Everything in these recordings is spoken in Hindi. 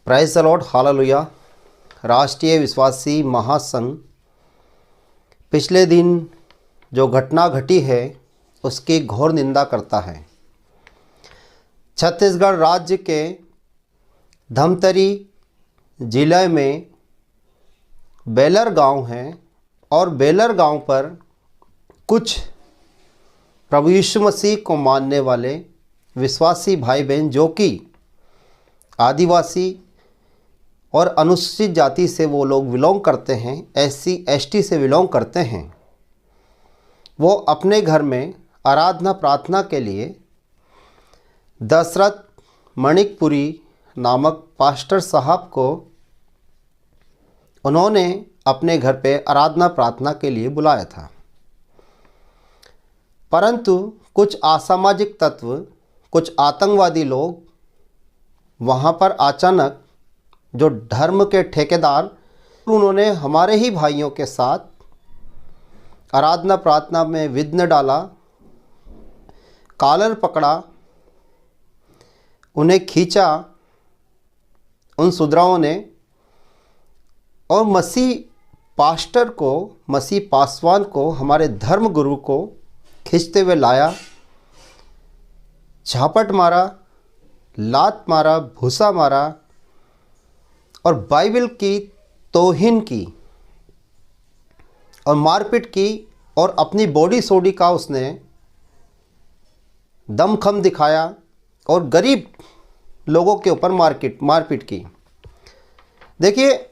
Praise the Lord, hallelujah. राष्ट्रीय विश्वासी महासंघ पिछले दिन जो घटना घटी है उसकी घोर निंदा करता है। छत्तीसगढ़ राज्य के धमतरी जिले में बेलर गांव है और बेलर गांव पर कुछ प्रभु यीशु मसीह को मानने वाले विश्वासी भाई बहन जो कि आदिवासी और अनुसूचित जाति से वो लोग बिलोंग करते हैं, SC ST से बिलोंग करते हैं, वो अपने घर में आराधना प्रार्थना के लिए दशरथ मणिकपुरी नामक पास्टर साहब को उन्होंने अपने घर पे आराधना प्रार्थना के लिए बुलाया था। परंतु कुछ असामाजिक तत्व, कुछ आतंकवादी लोग वहाँ पर अचानक जो धर्म के ठेकेदार, उन्होंने हमारे ही भाइयों के साथ आराधना प्रार्थना में विघ्न डाला, कॉलर पकड़ा, उन्हें खींचा उन सुधराओं ने और मसीह पास्टर को, मसीह पासवान को, हमारे धर्म गुरु को खींचते हुए लाया, झापट मारा, लात मारा, भूसा मारा और बाइबल की तौहीन की और मारपीट की और अपनी बॉडी सोडी का उसने दमखम दिखाया और गरीब लोगों के ऊपर मारपीट की। देखिए,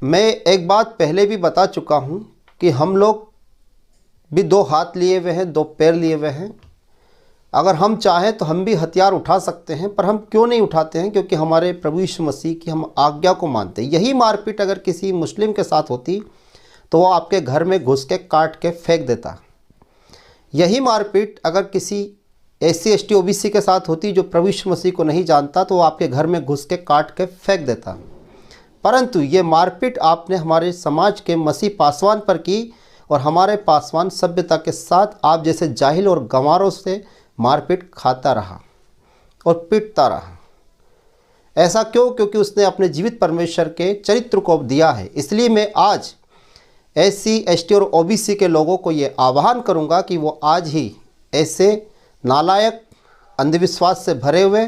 मैं एक बात पहले भी बता चुका हूँ कि हम लोग भी दो हाथ लिए हुए हैं, दो पैर लिए हुए हैं। अगर हम चाहें तो हम भी हथियार उठा सकते हैं, पर हम क्यों नहीं उठाते हैं? क्योंकि हमारे प्रभु यीशु मसीह की हम आज्ञा को मानते हैं। यही मारपीट अगर किसी मुस्लिम के साथ होती तो वो आपके घर में घुस के काट के फेंक देता। यही मारपीट अगर किसी SC ST OBC के साथ होती जो प्रभु यीशु मसीह को नहीं जानता तो वो आपके घर में घुस के काट के फेंक देता। परंतु ये मारपीट आपने हमारे समाज के मसीह पासवान पर की और हमारे पासवान सभ्यता के साथ आप जैसे जाहिल और गंवारों से मारपीट खाता रहा और पीटता रहा। ऐसा क्यों? क्योंकि उसने अपने जीवित परमेश्वर के चरित्र को दिया है। इसलिए मैं आज SC ST और OBC के लोगों को ये आह्वान करूंगा कि वो आज ही ऐसे नालायक, अंधविश्वास से भरे हुए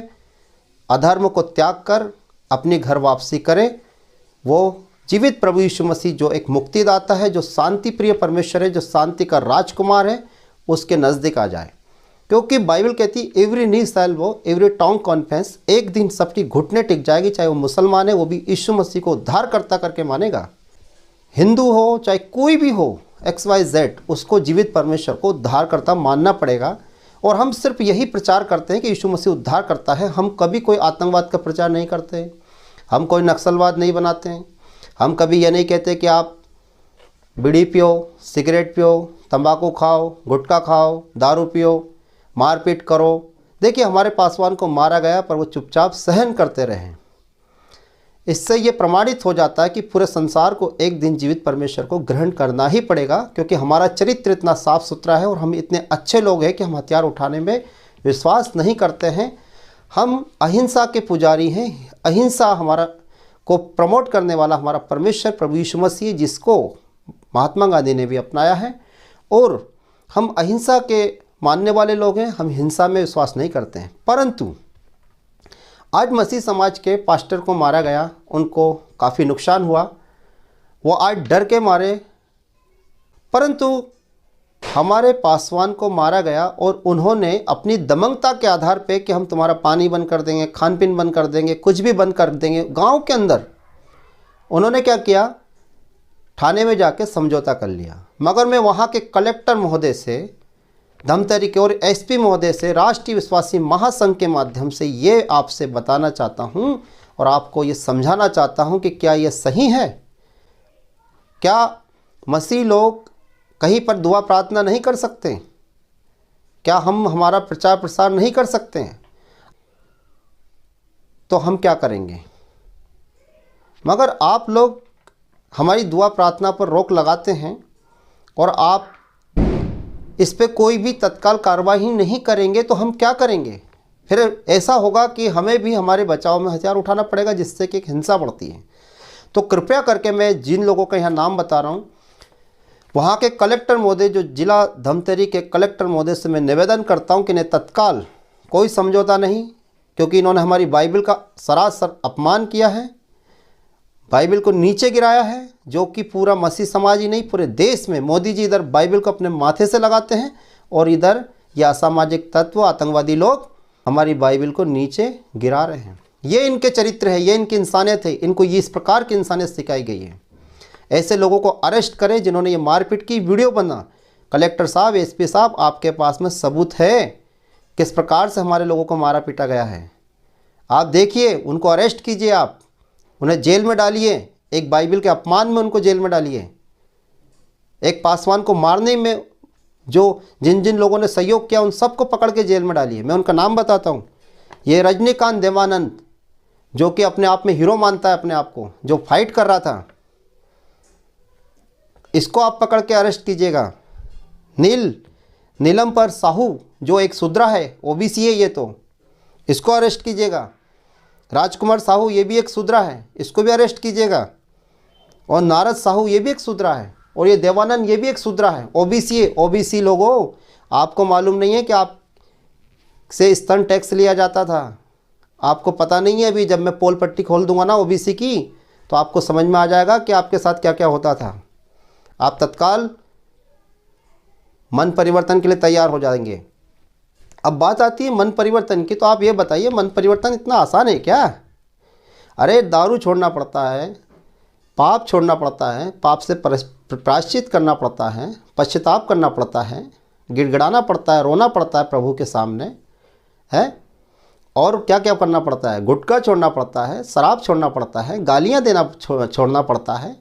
अधर्म को त्याग कर अपनी घर वापसी करें। वो जीवित प्रभु यीशु मसीह जो एक मुक्तिदाता है, जो शांति प्रिय परमेश्वर है, जो शांति का राजकुमार है, उसके नज़दीक आ जाए। क्योंकि बाइबल कहती है एवरी नी शैल वो, एवरी टंग कॉन्फेस, एक दिन सबकी घुटने टिक जाएगी। चाहे वो मुसलमान है, वो भी यीशु मसीह को उद्धारकर्ता करके मानेगा। हिंदू हो चाहे कोई भी हो, XYZ, उसको जीवित परमेश्वर को उद्धारकर्ता मानना पड़ेगा। और हम सिर्फ यही प्रचार करते हैं कि यीशु मसीह उद्धार करता है। हम कभी कोई आतंकवाद का प्रचार नहीं करते, हम कोई नक्सलवाद नहीं बनाते हैं। हम कभी यह नहीं कहते कि आप बीड़ी पियो, सिगरेट पियो, तंबाकू खाओ, गुटखा खाओ, दारू पियो, मारपीट करो। देखिए, हमारे पासवान को मारा गया पर वो चुपचाप सहन करते रहे। इससे ये प्रमाणित हो जाता है कि पूरे संसार को एक दिन जीवित परमेश्वर को ग्रहण करना ही पड़ेगा, क्योंकि हमारा चरित्र इतना साफ सुथरा है और हम इतने अच्छे लोग हैं कि हम हथियार उठाने में विश्वास नहीं करते हैं। हम अहिंसा के पुजारी हैं। अहिंसा हमारा को प्रमोट करने वाला हमारा परमेश्वर प्रभु यीशु मसीह, जिसको महात्मा गांधी ने भी अपनाया है। और हम अहिंसा के मानने वाले लोग हैं, हम हिंसा में विश्वास नहीं करते हैं। परंतु आज मसीह समाज के पास्टर को मारा गया, उनको काफ़ी नुकसान हुआ, वो आज डर के मारे। परंतु हमारे पासवान को मारा गया और उन्होंने अपनी दमंगता के आधार पे कि हम तुम्हारा पानी बंद कर देंगे, खान पीन बंद कर देंगे, कुछ भी बंद कर देंगे, गांव के अंदर उन्होंने क्या किया, थाने में जाके समझौता कर लिया। मगर मैं वहाँ के कलेक्टर महोदय से, धमतरी के और SP महोदय से, राष्ट्रीय विश्वासी महासंघ के माध्यम से ये आपसे बताना चाहता हूँ और आपको ये समझाना चाहता हूँ कि क्या ये सही है? क्या मसीह लोग कहीं पर दुआ प्रार्थना नहीं कर सकते? क्या हम हमारा प्रचार प्रसार नहीं कर सकते हैं? तो हम क्या करेंगे? मगर आप लोग हमारी दुआ प्रार्थना पर रोक लगाते हैं और आप इस पे कोई भी तत्काल कार्रवाई नहीं करेंगे तो हम क्या करेंगे? फिर ऐसा होगा कि हमें भी हमारे बचाव में हथियार उठाना पड़ेगा, जिससे कि एक हिंसा बढ़ती है। तो कृपया करके मैं जिन लोगों का यहाँ नाम बता रहा हूँ, वहाँ के कलेक्टर महोदय, जो जिला धमतरी के कलेक्टर महोदय से मैं निवेदन करता हूँ कि इन्हें तत्काल कोई समझौता नहीं, क्योंकि इन्होंने हमारी बाइबल का सरासर अपमान किया है, बाइबल को नीचे गिराया है, जो कि पूरा मसीह समाज ही नहीं पूरे देश में मोदी जी इधर बाइबल को अपने माथे से लगाते हैं और इधर ये असामाजिक तत्व, आतंकवादी लोग हमारी बाइबल को नीचे गिरा रहे हैं। ये इनके चरित्र है, ये इनकी इंसानियत है, इनको ये इस प्रकार की इंसानियत सिखाई गई है। ऐसे लोगों को अरेस्ट करें जिन्होंने ये मारपीट की वीडियो बना। कलेक्टर साहब, एसपी साहब, आपके पास में सबूत है किस प्रकार से हमारे लोगों को मारा पीटा गया है। आप देखिए, उनको अरेस्ट कीजिए, आप उन्हें जेल में डालिए, एक बाइबल के अपमान में उनको जेल में डालिए। एक पासवान को मारने में जो जिन जिन लोगों ने सहयोग किया उन सबको पकड़ के जेल में डालिए। मैं उनका नाम बताता हूँ। ये रजनीकांत देवानंद, जो कि अपने आप में हीरो मानता है अपने आप को, जो फाइट कर रहा था, इसको आप पकड़ के अरेस्ट कीजिएगा। नीलमपर साहू, जो एक शूद्रा है, ओबीसी है ये, तो इसको अरेस्ट कीजिएगा। राजकुमार साहू, ये भी एक शूद्रा है, इसको भी अरेस्ट कीजिएगा। और नारद साहू, ये भी एक शूद्रा है। और ये देवानंद, ये भी एक शूद्रा है, ओबीसी है। ओबीसी लोगों, आपको मालूम नहीं है कि आप से स्तन टैक्स लिया जाता था? आपको पता नहीं है? अभी जब मैं पोल पट्टी खोल दूंगा ना ओबीसी की, तो आपको समझ में आ जाएगा कि आपके साथ क्या क्या होता था। आप तत्काल मन परिवर्तन के लिए तैयार हो जाएंगे। अब बात आती है मन परिवर्तन की, तो आप ये बताइए, मन परिवर्तन इतना आसान है क्या? अरे दारू छोड़ना पड़ता है, पाप छोड़ना पड़ता है, पाप से प्रायश्चित करना पड़ता है, पश्चाताप करना पड़ता है, गिड़गिड़ाना पड़ता है, रोना पड़ता है प्रभु के सामने, है? और क्या क्या करना पड़ता है? गुटखा छोड़ना पड़ता है, शराब छोड़ना पड़ता है, गालियाँ देना छोड़ना पड़ता है,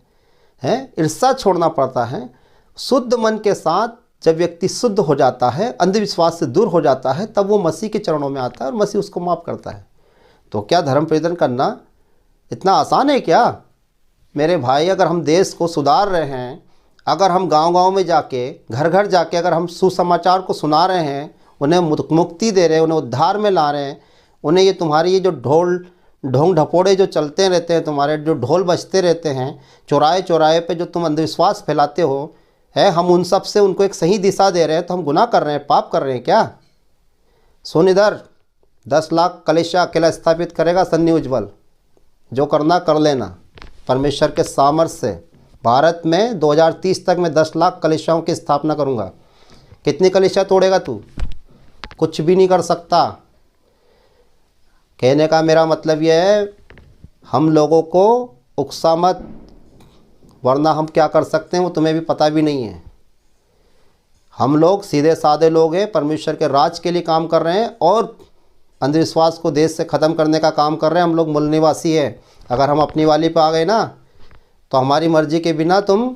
ईर्ष्या छोड़ना पड़ता है। शुद्ध मन के साथ जब व्यक्ति शुद्ध हो जाता है, अंधविश्वास से दूर हो जाता है, तब वो मसीह के चरणों में आता है और मसीह उसको माफ़ करता है। तो क्या धर्म परिवर्तन करना इतना आसान है क्या? मेरे भाई, अगर हम देश को सुधार रहे हैं, अगर हम गांव-गांव में जाके, घर घर जाके अगर हम सुसमाचार को सुना रहे हैं, उन्हें मुक्ति दे रहे हैं, उन्हें उद्धार में ला रहे हैं, उन्हें ये तुम्हारी ये जो ढोंग ढपोड़े जो चलते रहते हैं, तुम्हारे जो ढोल बजते रहते हैं चौराहे चौराहे पे, जो तुम अंधविश्वास फैलाते हो, हम उन सब से उनको एक सही दिशा दे रहे हैं, तो हम गुनाह कर रहे हैं, पाप कर रहे हैं क्या? सुन इधर, 10 लाख कलेशा अकेला स्थापित करेगा सन्नी उज्ज्वल। जो करना कर लेना परमेश्वर के सामर्थ्य से। भारत में 2030 तक मैं 10 लाख कलेशाओं की स्थापना करूंगा। कितनी कलेशा तोड़ेगा तू? कुछ भी नहीं कर सकता। कहने का मेरा मतलब यह है, हम लोगों को उकसा मत, वरना हम क्या कर सकते हैं वो तुम्हें भी पता भी नहीं है। हम लोग सीधे साधे लोग हैं, परमेश्वर के राज के लिए काम कर रहे हैं और अंधविश्वास को देश से ख़त्म करने का काम कर रहे हैं। हम लोग मूल निवासी हैं। अगर हम अपनी वाली पे आ गए ना, तो हमारी मर्ज़ी के बिना तुम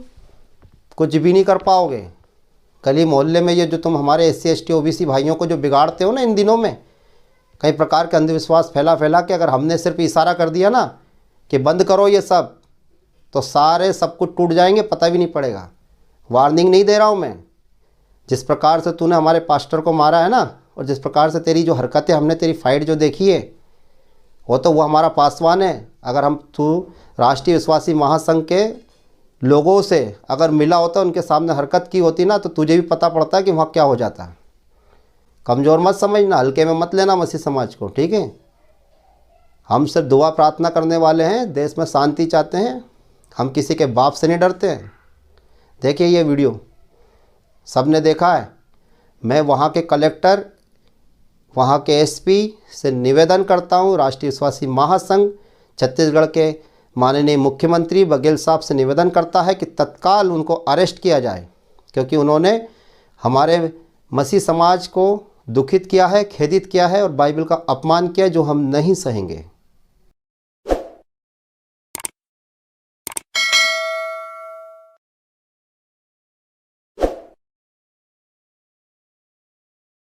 कुछ भी नहीं कर पाओगे। गली मोहल्ले में ये जो तुम हमारे SC ST OBC भाइयों को जो बिगाड़ते हो ना इन दिनों में, कई प्रकार के अंधविश्वास फैला फैला के, अगर हमने सिर्फ इशारा कर दिया ना कि बंद करो ये सब, तो सारे सब कुछ टूट जाएंगे, पता भी नहीं पड़ेगा। वार्निंग नहीं दे रहा हूँ मैं। जिस प्रकार से तूने हमारे पास्टर को मारा है ना, और जिस प्रकार से तेरी जो हरकतें, हमने तेरी फाइट जो देखी है, वो हमारा पासवान है। अगर हम तू राष्ट्रीय विश्वासी महासंघ के लोगों से अगर मिला होता, उनके सामने हरकत की होती ना, तो तुझे भी पता पड़ता है कि वहाँ क्या हो जाता है। कमज़ोर मत समझना, हल्के में मत लेना मसीह समाज को, ठीक है? हम सिर्फ दुआ प्रार्थना करने वाले हैं, देश में शांति चाहते हैं। हम किसी के बाप से नहीं डरते हैं। देखिए ये वीडियो सब ने देखा है। मैं वहाँ के कलेक्टर, वहाँ के SP से निवेदन करता हूँ, राष्ट्रीय विश्वासी महासंघ छत्तीसगढ़ के माननीय मुख्यमंत्री बघेल साहब से निवेदन करता है कि तत्काल उनको अरेस्ट किया जाए, क्योंकि उन्होंने हमारे मसीह समाज को दुखित किया है, खेदित किया है और बाइबल का अपमान किया, जो हम नहीं सहेंगे।